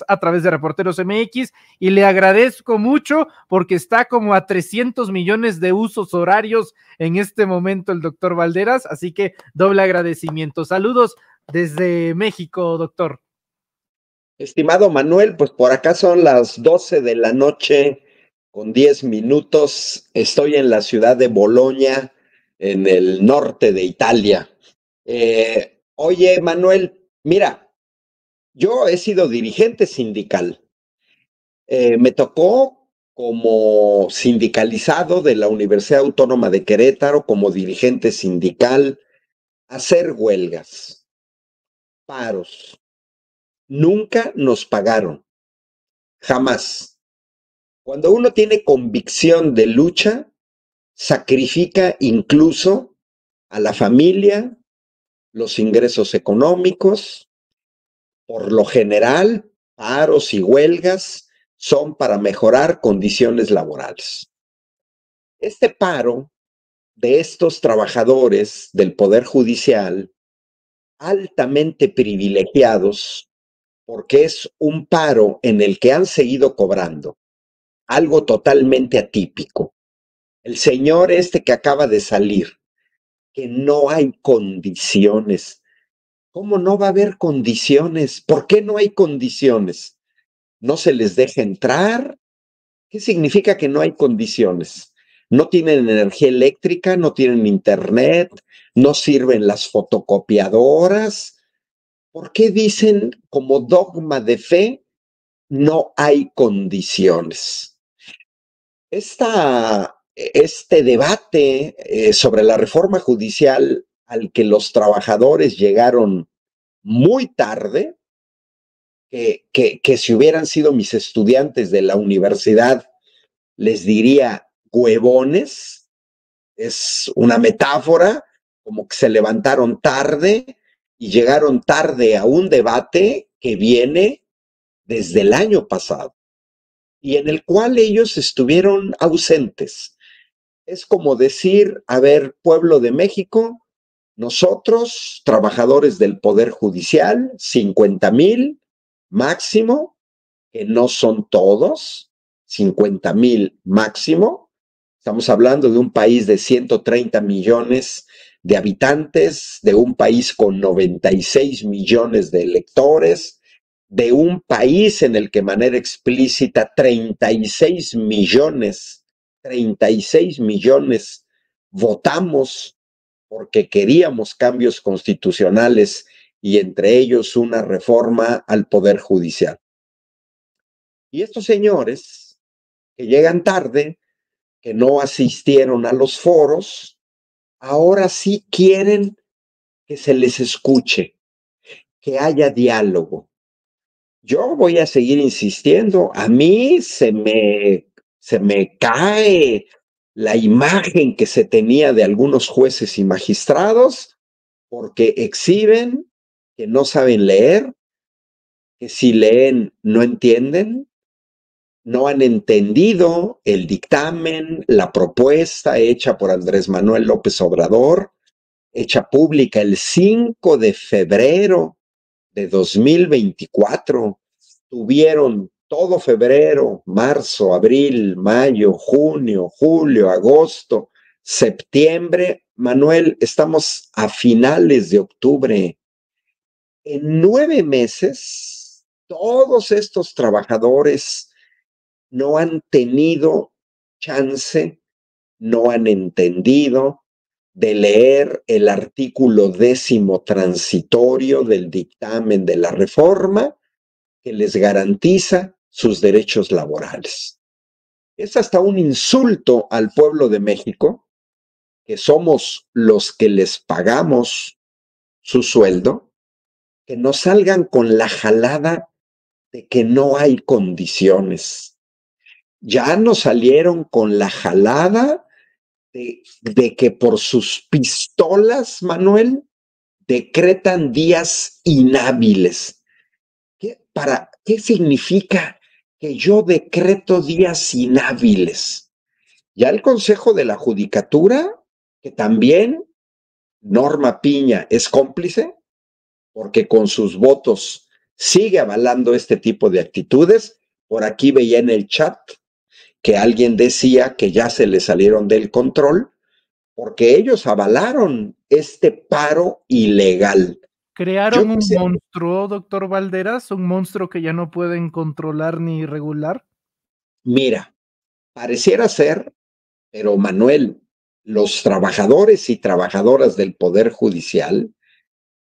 a través de Reporteros MX, y le agradezco mucho porque está como a 300 millones de usos horarios en este momento el doctor Valderas, así que doble agradecimiento. Saludos desde México, doctor. Estimado Manuel, pues por acá son las 12 de la noche con 10 minutos. Estoy en la ciudad de Bolonia, en el norte de Italia. Oye, Manuel, mira, yo he sido dirigente sindical. Me tocó como sindicalizado de la Universidad Autónoma de Querétaro, como dirigente sindical, hacer huelgas, paros. Nunca nos pagaron, jamás. Cuando uno tiene convicción de lucha, sacrifica incluso a la familia, los ingresos económicos. Por lo general, paros y huelgas son para mejorar condiciones laborales. Este paro de estos trabajadores del Poder Judicial, altamente privilegiados, porque es un paro en el que han seguido cobrando, algo totalmente atípico. El señor este que acaba de salir, que no hay condiciones. ¿Cómo no va a haber condiciones? ¿Por qué no hay condiciones? ¿No se les deja entrar? ¿Qué significa que no hay condiciones? No tienen energía eléctrica, no tienen internet, no sirven las fotocopiadoras. ¿Por qué dicen como dogma de fe no hay condiciones? Este debate sobre la reforma judicial al que los trabajadores llegaron muy tarde, que si hubieran sido mis estudiantes de la universidad, les diría huevones, es una metáfora, como que se levantaron tarde y llegaron tarde a un debate que viene desde el año pasado y en el cual ellos estuvieron ausentes. Es como decir, a ver, pueblo de México, nosotros, trabajadores del Poder Judicial, 50,000 máximo, que no son todos, 50,000 máximo. Estamos hablando de un país de 130 millones de habitantes, de un país con 96 millones de electores, de un país en el que de manera explícita 36 millones votamos porque queríamos cambios constitucionales y entre ellos una reforma al Poder Judicial. Y estos señores que llegan tarde, que no asistieron a los foros, ahora sí quieren que se les escuche, que haya diálogo. Yo voy a seguir insistiendo, a mí se me cae la imagen que se tenía de algunos jueces y magistrados porque exhiben que no saben leer, que si leen no entienden, no han entendido el dictamen, la propuesta hecha por Andrés Manuel López Obrador, hecha pública el 5 de febrero de 2024. Tuvieron todo febrero, marzo, abril, mayo, junio, julio, agosto, septiembre. Manuel, estamos a finales de octubre. En 9 meses, todos estos trabajadores no han tenido chance, no han entendido de leer el artículo 10º transitorio del dictamen de la reforma que les garantiza sus derechos laborales. Es hasta un insulto al pueblo de México, que somos los que les pagamos su sueldo, que no salgan con la jalada de que no hay condiciones. Ya nos salieron con la jalada de que por sus pistolas, Manuel, decretan días inhábiles. ¿Qué significa que yo decreto días inhábiles? Ya el Consejo de la Judicatura, que también Norma Piña es cómplice, porque con sus votos sigue avalando este tipo de actitudes. Por aquí veía en el chat que alguien decía que ya se le salieron del control porque ellos avalaron este paro ilegal. Crearon un monstruo, doctor Valderas, un monstruo que ya no pueden controlar ni regular. Mira, pareciera ser, pero Manuel, los trabajadores y trabajadoras del Poder Judicial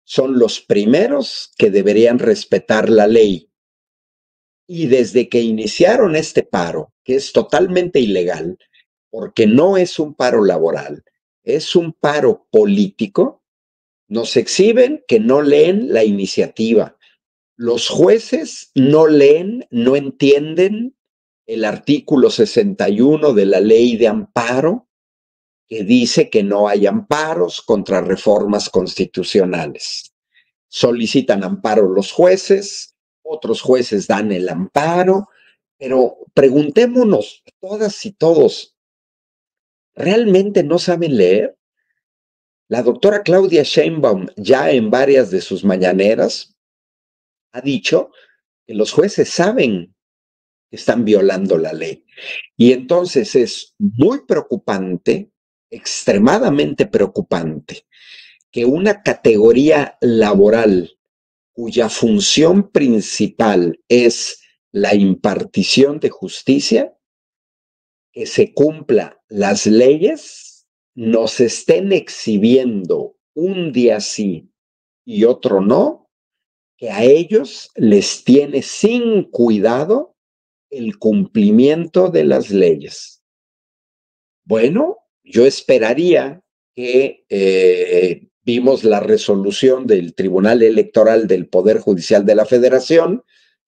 son los primeros que deberían respetar la ley. Y desde que iniciaron este paro, que es totalmente ilegal, porque no es un paro laboral, es un paro político, nos exhiben que no leen la iniciativa. Los jueces no leen, no entienden el artículo 61 de la ley de amparo, que dice que no hay amparos contra reformas constitucionales. Solicitan amparo los jueces, otros jueces dan el amparo, pero preguntémonos todas y todos, ¿realmente no saben leer? La doctora Claudia Sheinbaum, ya en varias de sus mañaneras, ha dicho que los jueces saben que están violando la ley. Y entonces es muy preocupante, extremadamente preocupante, que una categoría laboral cuya función principal es la impartición de justicia, que se cumpla las leyes, nos estén exhibiendo un día sí y otro no, que a ellos les tiene sin cuidado el cumplimiento de las leyes. Bueno, yo esperaría que vimos la resolución del Tribunal Electoral del Poder Judicial de la Federación,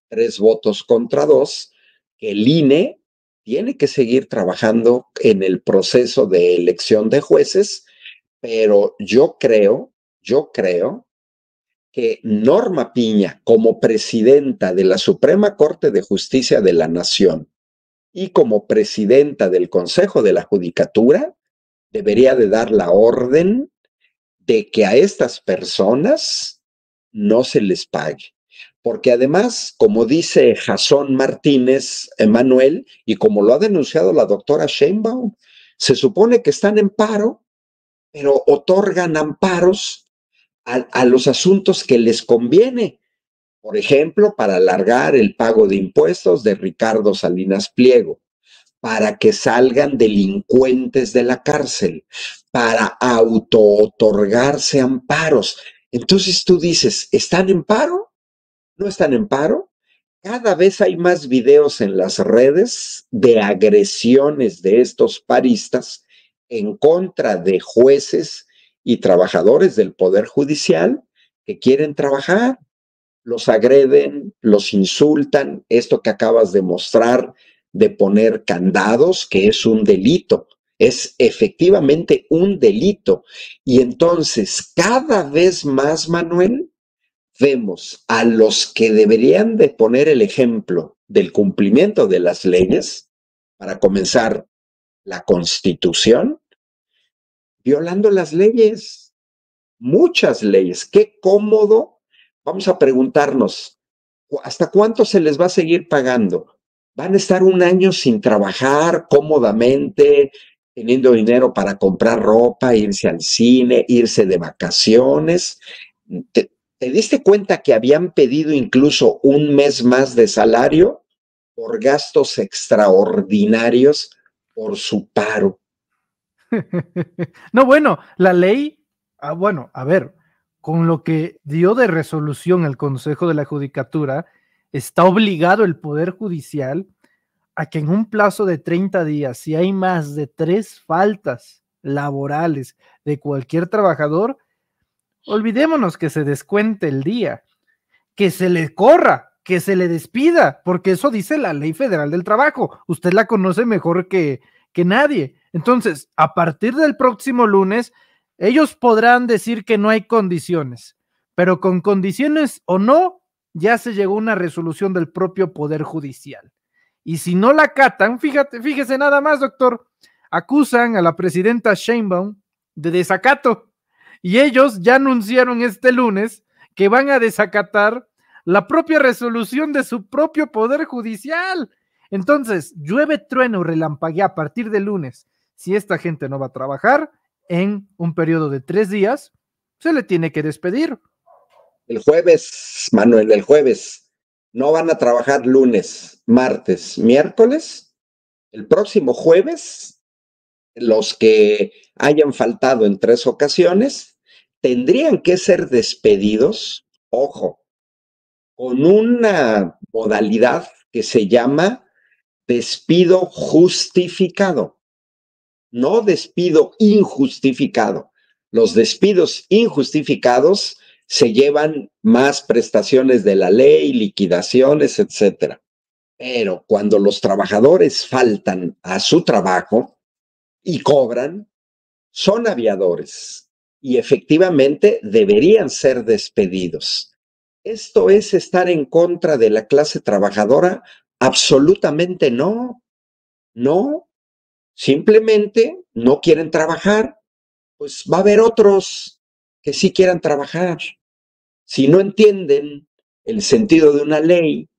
3 votos contra 2, que el INE tiene que seguir trabajando en el proceso de elección de jueces, pero yo creo que Norma Piña, como presidenta de la Suprema Corte de Justicia de la Nación y como presidenta del Consejo de la Judicatura, debería de dar la orden de que a estas personas no se les pague. Porque además, como dice Jasón Martínez, Emanuel, y como lo ha denunciado la doctora Sheinbaum, se supone que están en paro, pero otorgan amparos a los asuntos que les conviene. Por ejemplo, para alargar el pago de impuestos de Ricardo Salinas Pliego, para que salgan delincuentes de la cárcel, para auto-otorgarse amparos. Entonces tú dices, ¿están en paro? ¿No están en paro? Cada vez hay más videos en las redes de agresiones de estos paristas en contra de jueces y trabajadores del Poder Judicial que quieren trabajar. Los agreden, los insultan, esto que acabas de mostrar de poner candados, que es un delito, es efectivamente un delito. Y entonces, cada vez más, Manuel, vemos a los que deberían de poner el ejemplo del cumplimiento de las leyes, para comenzar, la Constitución, violando las leyes, muchas leyes. Qué cómodo. Vamos a preguntarnos, ¿hasta cuánto se les va a seguir pagando? ¿Van a estar un año sin trabajar cómodamente, teniendo dinero para comprar ropa, irse al cine, irse de vacaciones? ¿Te diste cuenta que habían pedido incluso un mes más de salario por gastos extraordinarios por su paro? No, bueno, la ley, bueno, a ver, con lo que dio de resolución el Consejo de la Judicatura, está obligado el Poder Judicial a que en un plazo de 30 días, si hay más de 3 faltas laborales de cualquier trabajador, olvidémonos que se descuente el día, que se le corra, que se le despida, porque eso dice la Ley Federal del Trabajo. Usted la conoce mejor que nadie. Entonces, a partir del próximo lunes, ellos podrán decir que no hay condiciones, pero con condiciones o no, ya se llegó a una resolución del propio Poder Judicial. Y si no la acatan, fíjese nada más, doctor, acusan a la presidenta Sheinbaum de desacato. Y ellos ya anunciaron este lunes que van a desacatar la propia resolución de su propio poder judicial. Entonces, llueve, trueno, relampaguea a partir de lunes. Si esta gente no va a trabajar en un periodo de 3 días, se le tiene que despedir. El jueves, Manuel, el jueves, no van a trabajar lunes, martes, miércoles. El próximo jueves, los que hayan faltado en 3 ocasiones tendrían que ser despedidos, ojo, con una modalidad que se llama despido justificado, no despido injustificado. Los despidos injustificados se llevan más prestaciones de la ley, liquidaciones, etcétera. Pero cuando los trabajadores faltan a su trabajo y cobran, son aviadores y efectivamente deberían ser despedidos. ¿Esto es estar en contra de la clase trabajadora? Absolutamente no. No, simplemente no quieren trabajar. Pues va a haber otros que sí quieran trabajar. Si no entienden el sentido de una ley,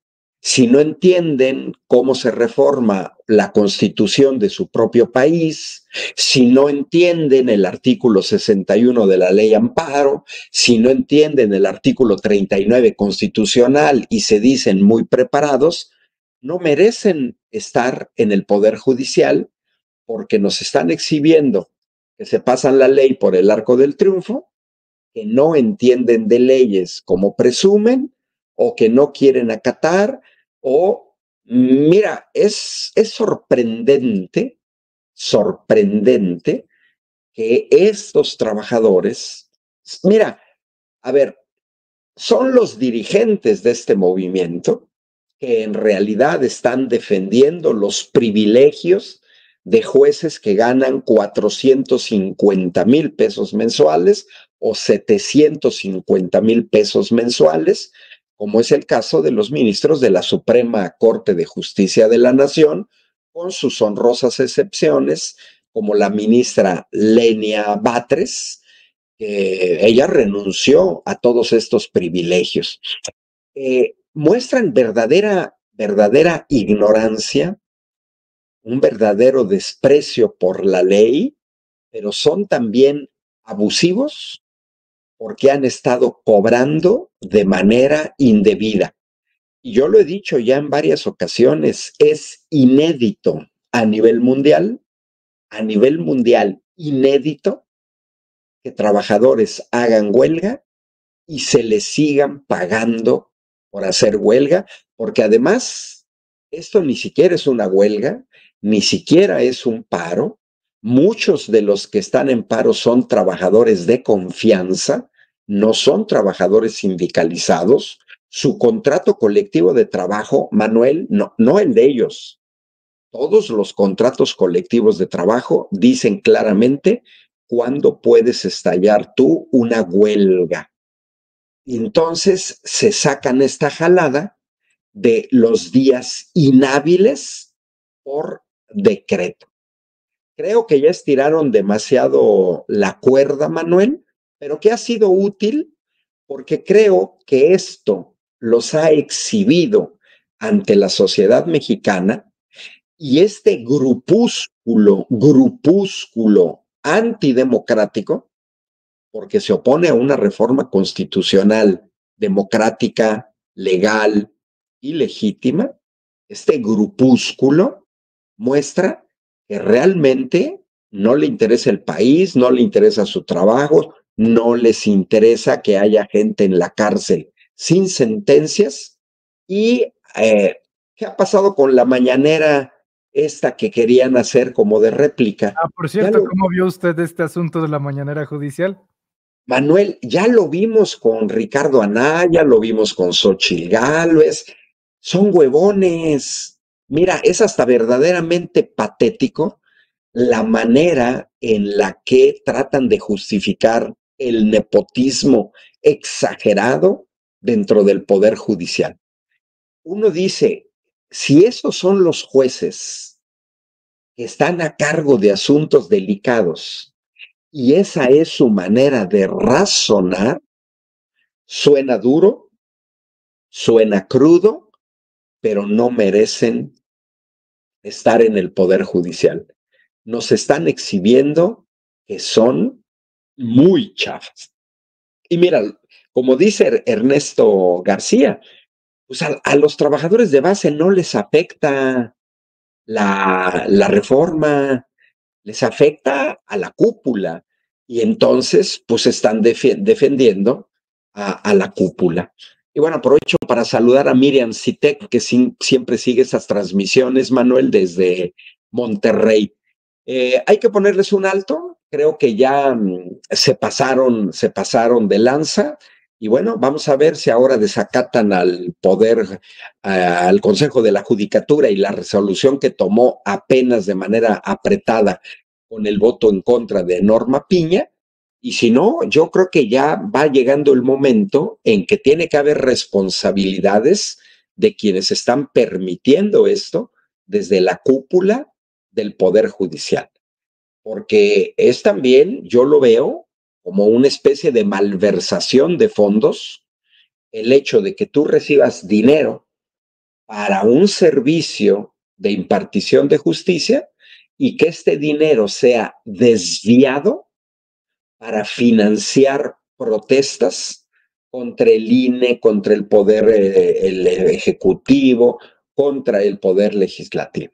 si no entienden cómo se reforma la constitución de su propio país, si no entienden el artículo 61 de la ley Amparo, si no entienden el artículo 39 constitucional y se dicen muy preparados, no merecen estar en el Poder Judicial porque nos están exhibiendo que se pasan la ley por el arco del triunfo, que no entienden de leyes como presumen o que no quieren acatar o, mira, es sorprendente, sorprendente que estos trabajadores, mira, a ver, son los dirigentes de este movimiento que en realidad están defendiendo los privilegios de jueces que ganan 450,000 pesos mensuales o 750,000 pesos mensuales, como es el caso de los ministros de la Suprema Corte de Justicia de la Nación, con sus honrosas excepciones, como la ministra Lenia Batres, que ella renunció a todos estos privilegios. Muestran verdadera ignorancia, un verdadero desprecio por la ley, pero son también abusivos porque han estado cobrando de manera indebida. Y yo lo he dicho ya en varias ocasiones, es inédito a nivel mundial, inédito que trabajadores hagan huelga y se les sigan pagando por hacer huelga, porque además esto ni siquiera es una huelga, ni siquiera es un paro. Muchos de los que están en paro son trabajadores de confianza, no son trabajadores sindicalizados. Su contrato colectivo de trabajo, Manuel, no el de ellos. Todos los contratos colectivos de trabajo dicen claramente cuándo puedes estallar tú una huelga. Entonces se sacan esta jalada de los días inhábiles por decreto. Creo que ya estiraron demasiado la cuerda, Manuel, pero que ha sido útil porque creo que esto los ha exhibido ante la sociedad mexicana y este grupúsculo antidemocrático, porque se opone a una reforma constitucional democrática, legal y legítima, este grupúsculo muestra que realmente no le interesa el país, no le interesa su trabajo, no les interesa que haya gente en la cárcel sin sentencias. ¿Y qué ha pasado con la mañanera esta que querían hacer como de réplica? Por cierto, ¿cómo vio usted este asunto de la mañanera judicial? Manuel, ya lo vimos con Ricardo Anaya, lo vimos con Xóchitl Gálvez, son huevones. Mira, es hasta verdaderamente patético la manera en la que tratan de justificar el nepotismo exagerado dentro del Poder Judicial. Uno dice, si esos son los jueces que están a cargo de asuntos delicados y esa es su manera de razonar, suena duro, Suena crudo, pero no merecen estar en el Poder Judicial. Nos están exhibiendo que son muy chafas. Y mira, como dice Ernesto García, pues a los trabajadores de base no les afecta la reforma, les afecta a la cúpula. Y entonces, pues están defendiendo a la cúpula. Y bueno, aprovecho para saludar a Miriam Sitek, que siempre sigue esas transmisiones, Manuel, desde Monterrey. Hay que ponerles un alto, creo que ya se pasaron de lanza. Y bueno, vamos a ver si ahora desacatan al poder, al Consejo de la Judicatura y la resolución que tomó apenas de manera apretada con el voto en contra de Norma Piña. Y si no, yo creo que ya va llegando el momento en que tiene que haber responsabilidades de quienes están permitiendo esto desde la cúpula del Poder Judicial. Porque es también, yo lo veo como una especie de malversación de fondos, el hecho de que tú recibas dinero para un servicio de impartición de justicia y que este dinero sea desviado para financiar protestas contra el INE, contra el poder el ejecutivo, contra el poder legislativo.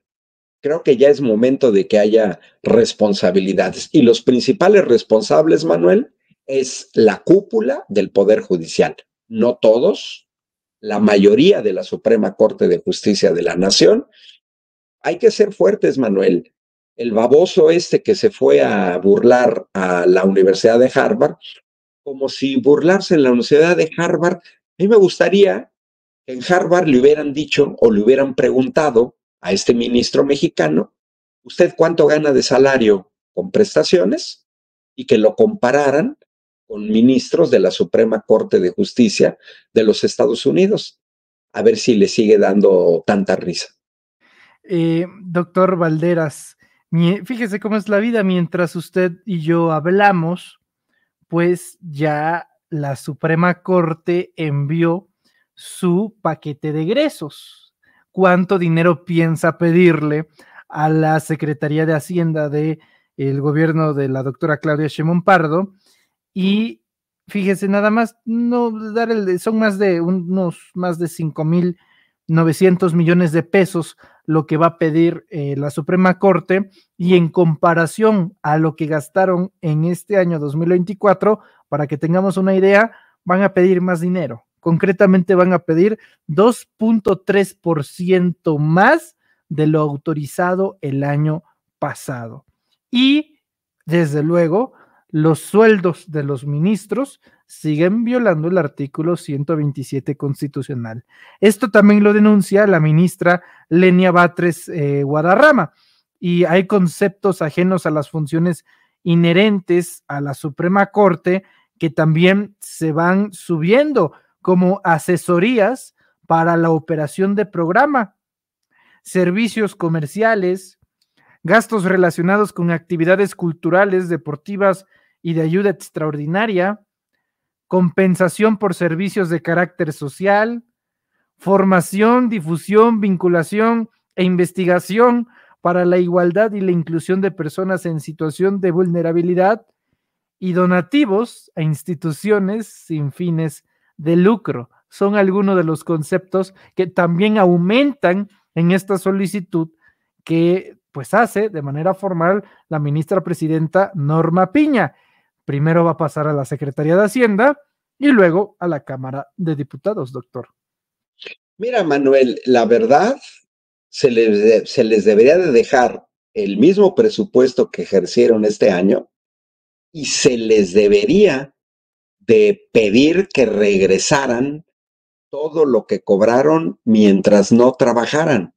Creo que ya es momento de que haya responsabilidades. Y los principales responsables, Manuel, es la cúpula del Poder Judicial. No todos, la mayoría de la Suprema Corte de Justicia de la Nación. Hay que ser fuertes, Manuel. El baboso este que se fue a burlar a la Universidad de Harvard, como si burlarse en la Universidad de Harvard, a mí me gustaría que en Harvard le hubieran dicho o le hubieran preguntado a este ministro mexicano, ¿usted cuánto gana de salario con prestaciones? Y que lo compararan con ministros de la Suprema Corte de Justicia de los Estados Unidos, a ver si le sigue dando tanta risa. Doctor Valderas, fíjese cómo es la vida. Mientras usted y yo hablamos, pues ya la Suprema Corte envió su paquete de egresos. ¿Cuánto dinero piensa pedirle a la Secretaría de Hacienda del gobierno de la doctora Claudia Sheinbaum Pardo? Y fíjese, nada más, no dar son más de 5,900 millones de pesos lo que va a pedir la Suprema Corte, y en comparación a lo que gastaron en este año 2024, para que tengamos una idea, van a pedir más dinero. Concretamente van a pedir 2.3% más de lo autorizado el año pasado. Y, desde luego, los sueldos de los ministros siguen violando el artículo 127 constitucional. Esto también lo denuncia la ministra Lenia Batres Guadarrama, y hay conceptos ajenos a las funciones inherentes a la Suprema Corte que también se van subiendo, como asesorías para la operación de programa, servicios comerciales, gastos relacionados con actividades culturales, deportivas y de ayuda extraordinaria, compensación por servicios de carácter social, formación, difusión, vinculación e investigación para la igualdad y la inclusión de personas en situación de vulnerabilidad, y donativos a instituciones sin fines de lucro. Son algunos de los conceptos que también aumentan en esta solicitud que pues hace de manera formal la ministra presidenta Norma Piña. Primero va a pasar a la Secretaría de Hacienda y luego a la Cámara de Diputados, doctor. Mira, Manuel, la verdad, se les debería de dejar el mismo presupuesto que ejercieron este año y se les debería de pedir que regresaran todo lo que cobraron mientras no trabajaran.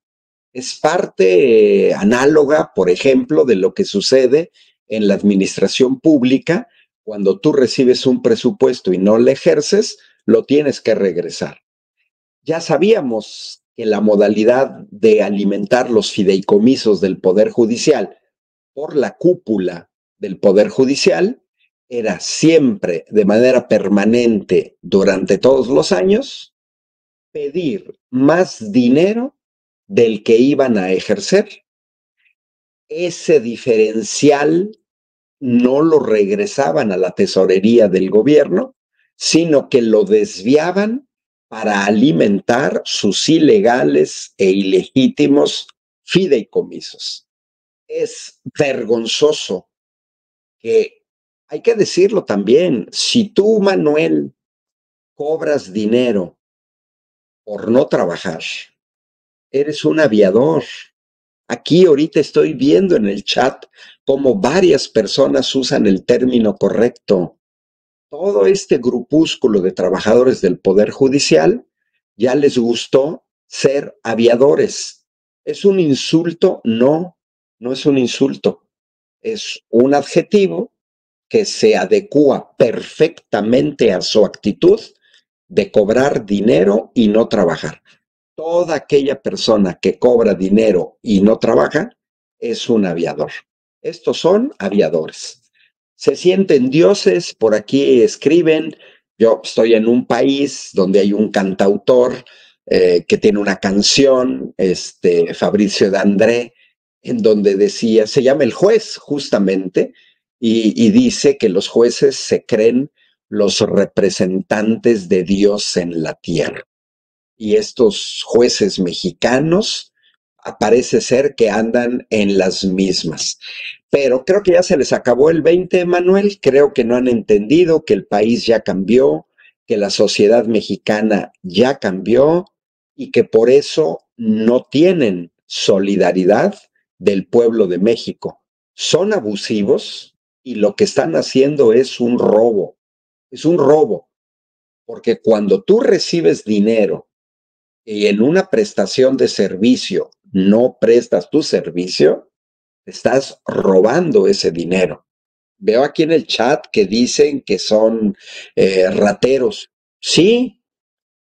Es parte análoga, por ejemplo, de lo que sucede en la administración pública. Cuando tú recibes un presupuesto y no lo ejerces, lo tienes que regresar. Ya sabíamos que la modalidad de alimentar los fideicomisos del Poder Judicial por la cúpula del Poder Judicial era siempre de manera permanente durante todos los años pedir más dinero del que iban a ejercer. Ese diferencial no lo regresaban a la tesorería del gobierno, sino que lo desviaban para alimentar sus ilegales e ilegítimos fideicomisos. Es vergonzoso que, hay que decirlo también, si tú, Manuel, cobras dinero por no trabajar, eres un aviador. Aquí ahorita estoy viendo en el chat cómo varias personas usan el término correcto. Todo este grupúsculo de trabajadores del Poder Judicial ya les gustó ser aviadores. ¿Es un insulto? No, no es un insulto. Es un adjetivo que se adecúa perfectamente a su actitud de cobrar dinero y no trabajar. Toda aquella persona que cobra dinero y no trabaja es un aviador. Estos son aviadores. Se sienten dioses, por aquí escriben. Yo estoy en un país donde hay un cantautor que tiene una canción, Fabricio de André, en donde decía, se llama El Juez, justamente, y dice que los jueces se creen los representantes de Dios en la tierra. Y estos jueces mexicanos parece ser que andan en las mismas. Pero creo que ya se les acabó el 20, Manuel. Creo que no han entendido que el país ya cambió, que la sociedad mexicana ya cambió y que por eso no tienen solidaridad del pueblo de México. Son abusivos y lo que están haciendo es un robo. Es un robo, porque cuando tú recibes dinero y en una prestación de servicio no prestas tu servicio, estás robando ese dinero. Veo aquí en el chat que dicen que son rateros. Sí,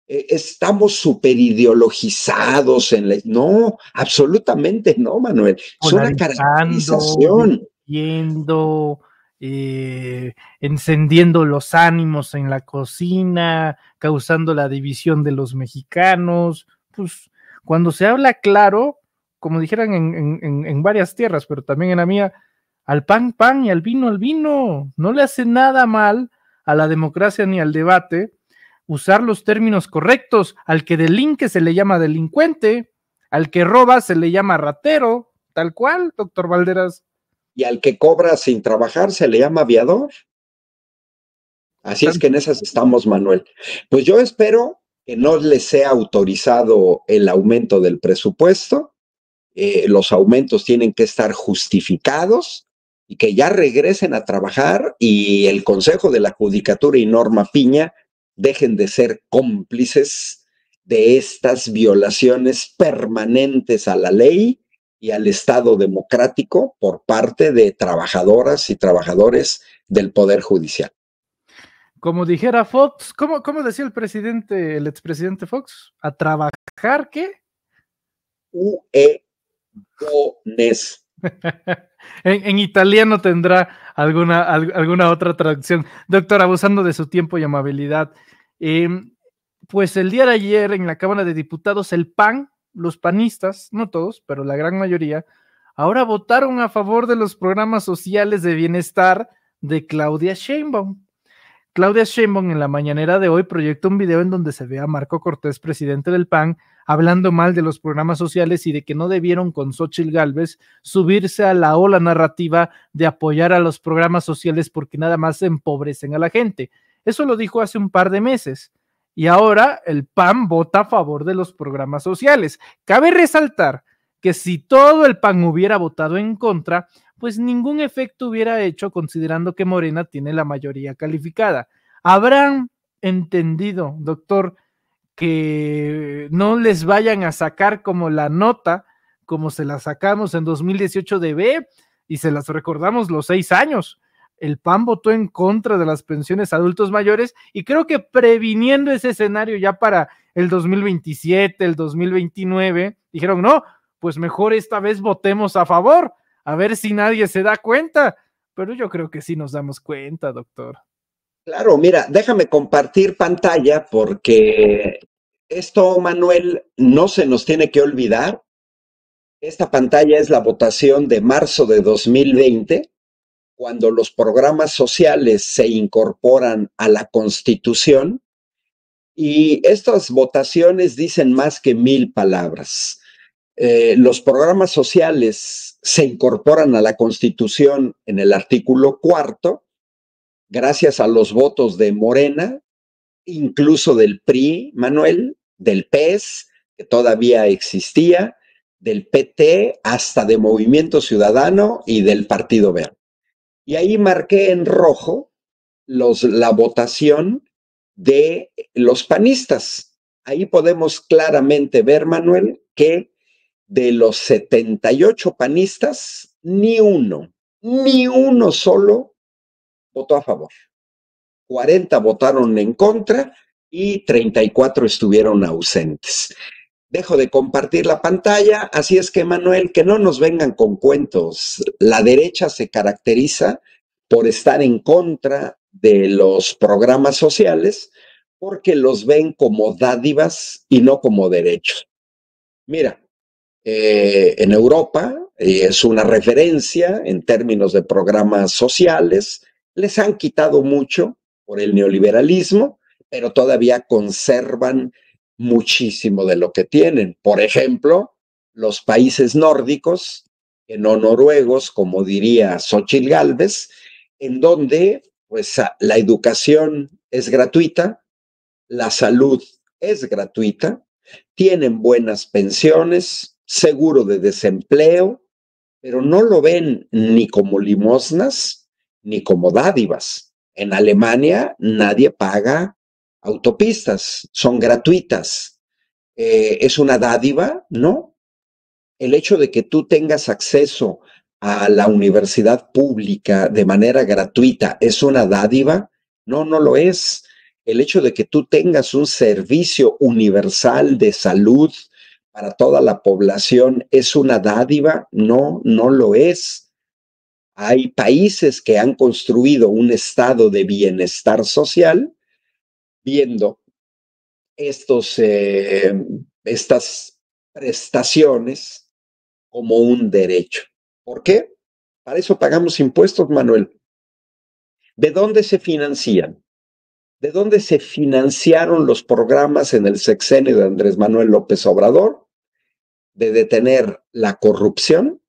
estamos súper ideologizados en la... No, absolutamente no, Manuel. Es una Polarizando, caracterización. dividiendo, encendiendo los ánimos en la cocina, causando la división de los mexicanos. Pues cuando se habla claro, como dijeran en varias tierras, pero también en la mía, al pan, pan y al vino, no le hace nada mal a la democracia ni al debate usar los términos correctos. Al que delinque se le llama delincuente, al que roba se le llama ratero, tal cual, doctor Valderas. Y al que cobra sin trabajar se le llama aviador. Así es que en esas estamos, Manuel. Pues yo espero que no les sea autorizado el aumento del presupuesto. Los aumentos tienen que estar justificados y que ya regresen a trabajar y el Consejo de la Judicatura y Norma Piña dejen de ser cómplices de estas violaciones permanentes a la ley y al Estado democrático por parte de trabajadoras y trabajadores del Poder Judicial. Como dijera Fox, ¿cómo decía el presidente, el expresidente Fox? ¿A trabajar qué? Huevones. En italiano tendrá alguna otra traducción. Doctor, abusando de su tiempo y amabilidad, pues el día de ayer en la Cámara de Diputados, el PAN, los panistas, no todos, pero la gran mayoría, ahora votaron a favor de los programas sociales de bienestar de Claudia Sheinbaum. Claudia Sheinbaum en la mañanera de hoy proyecta un video en donde se ve a Marco Cortés, presidente del PAN, hablando mal de los programas sociales y de que no debieron con Xóchitl Gálvez subirse a la ola narrativa de apoyar a los programas sociales porque nada más empobrecen a la gente. Eso lo dijo hace un par de meses. Y ahora el PAN vota a favor de los programas sociales. Cabe resaltar que si todo el PAN hubiera votado en contra, pues ningún efecto hubiera hecho considerando que Morena tiene la mayoría calificada. Habrán entendido, doctor, que no les vayan a sacar como la nota, como se la sacamos en 2018 de B, y se las recordamos los 6 años. El PAN votó en contra de las pensiones a adultos mayores y creo que previniendo ese escenario ya para el 2027, el 2029, dijeron, no, pues mejor esta vez votemos a favor, a ver si nadie se da cuenta. Pero yo creo que sí nos damos cuenta, doctor. Claro, mira, déjame compartir pantalla porque Esto, Manuel, no se nos tiene que olvidar. Esta pantalla es la votación de marzo de 2020, cuando los programas sociales se incorporan a la Constitución, y estas votaciones dicen más que 1000 palabras. Los programas sociales se incorporan a la Constitución en el artículo 4, gracias a los votos de Morena, incluso del PRI, Manuel, del PES, que todavía existía, del PT, hasta de Movimiento Ciudadano y del Partido Verde. Y ahí marqué en rojo la votación de los panistas. Ahí podemos claramente ver, Manuel, que de los 78 panistas, ni uno solo votó a favor. 40 votaron en contra y 34 estuvieron ausentes. Dejo de compartir la pantalla, así es que, Manuel, que no nos vengan con cuentos. La derecha se caracteriza por estar en contra de los programas sociales porque los ven como dádivas y no como derechos. Mira, en Europa, es una referencia en términos de programas sociales, les han quitado mucho por el neoliberalismo, pero todavía conservan muchísimo de lo que tienen. Por ejemplo, los países nórdicos, que no noruegos, como diría Xóchitl Gálvez, en donde pues la educación es gratuita, la salud es gratuita, tienen buenas pensiones, seguro de desempleo, pero no lo ven ni como limosnas ni como dádivas. En Alemania nadie paga autopistas, son gratuitas. ¿Es una dádiva? No. El hecho de que tú tengas acceso a la universidad pública de manera gratuita, ¿es una dádiva? No, no lo es. El hecho de que tú tengas un servicio universal de salud para toda la población, ¿es una dádiva? No, no lo es. Hay países que han construido un estado de bienestar social viendo estas prestaciones como un derecho. ¿Por qué? Para eso pagamos impuestos, Manuel. ¿De dónde se financian? ¿De dónde se financiaron los programas en el sexenio de Andrés Manuel López Obrador? De detener la corrupción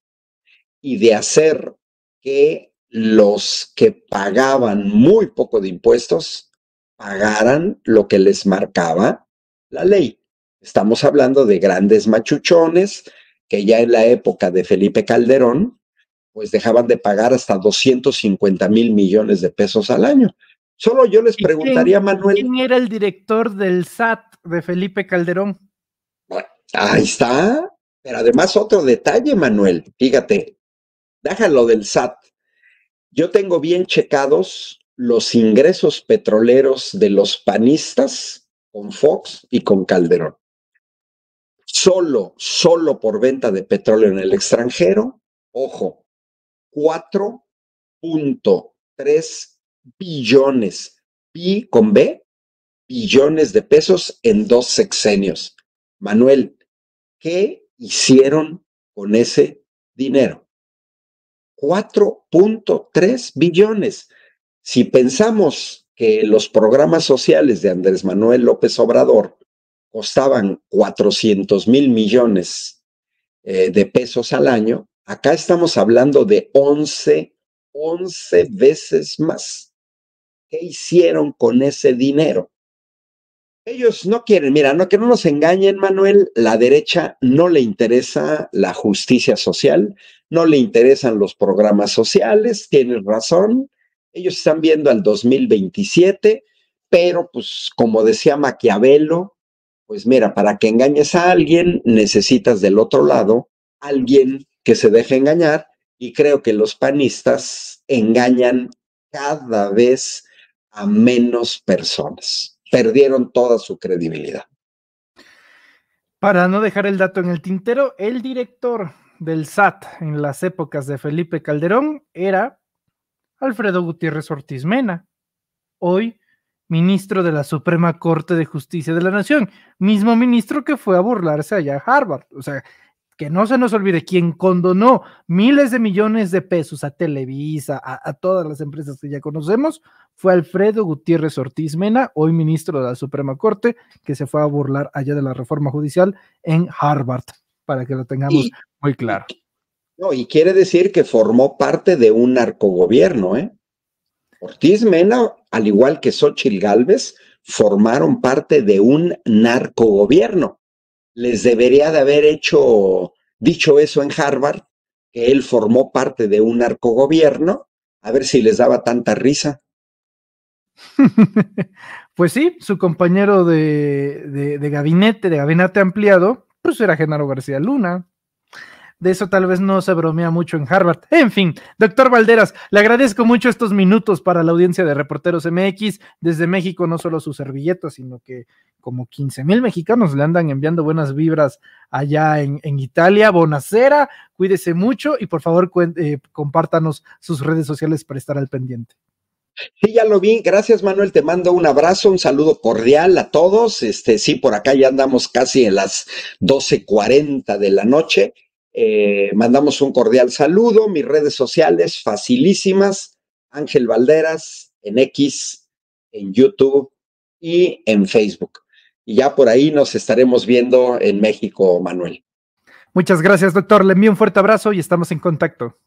y de hacer que los que pagaban muy poco de impuestos pagaran lo que les marcaba la ley. Estamos hablando de grandes machuchones que ya en la época de Felipe Calderón pues dejaban de pagar hasta 250,000 millones de pesos al año. Solo yo les preguntaría, Manuel. ¿Quién era el director del SAT de Felipe Calderón? Bueno, ahí está. Pero además otro detalle, Manuel, fíjate, déjalo del SAT. Yo tengo bien checados los ingresos petroleros de los panistas con Fox y con Calderón. Solo por venta de petróleo en el extranjero, ojo, 4.3 billones, con B, billones de pesos en 2 sexenios. Manuel, ¿qué hicieron con ese dinero? 4.3 billones. Si pensamos que los programas sociales de Andrés Manuel López Obrador costaban 400,000 millones de pesos al año, acá estamos hablando de 11 veces más. ¿Qué hicieron con ese dinero? Ellos no quieren, mira, no, que no nos engañen, Manuel, la derecha no le interesa la justicia social, no le interesan los programas sociales, tienes razón, ellos están viendo al 2027, pero pues como decía Maquiavelo, pues mira, para que engañes a alguien necesitas del otro lado alguien que se deje engañar, y creo que los panistas engañan cada vez a menos personas. Perdieron toda su credibilidad. Para no dejar el dato en el tintero, el director del SAT en las épocas de Felipe Calderón era Alfredo Gutiérrez Ortiz Mena, hoy ministro de la Suprema Corte de Justicia de la Nación, mismo ministro que fue a burlarse allá a Harvard. O sea, que no se nos olvide, quien condonó miles de millones de pesos a Televisa, a todas las empresas que ya conocemos, fue Alfredo Gutiérrez Ortiz Mena, hoy ministro de la Suprema Corte, que se fue a burlar allá de la reforma judicial en Harvard, para que lo tengamos muy claro. No, y quiere decir que formó parte de un narcogobierno, ¿eh? Ortiz Mena, al igual que Xóchitl Gálvez, formaron parte de un narcogobierno. Les debería de haber dicho eso en Harvard, que él formó parte de un narcogobierno, a ver si les daba tanta risa. Pues sí, su compañero de gabinete ampliado, pues era Genaro García Luna. De eso tal vez no se bromea mucho en Harvard. En fin, doctor Valderas, le agradezco mucho estos minutos para la audiencia de Reporteros MX. Desde México, no solo sus servilletas, sino que como 15,000 mexicanos le andan enviando buenas vibras allá en Italia. Bonacera, cuídese mucho y por favor compártanos sus redes sociales para estar al pendiente. Sí, ya lo vi. Gracias, Manuel. Te mando un abrazo, un saludo cordial a todos. Sí, por acá ya andamos casi en las 12:40 de la noche. Mandamos un cordial saludo. Mis redes sociales, facilísimas. Ángel Valderas, en X, en YouTube y en Facebook. Y ya por ahí nos estaremos viendo en México, Manuel. Muchas gracias, doctor. Le envío un fuerte abrazo y estamos en contacto.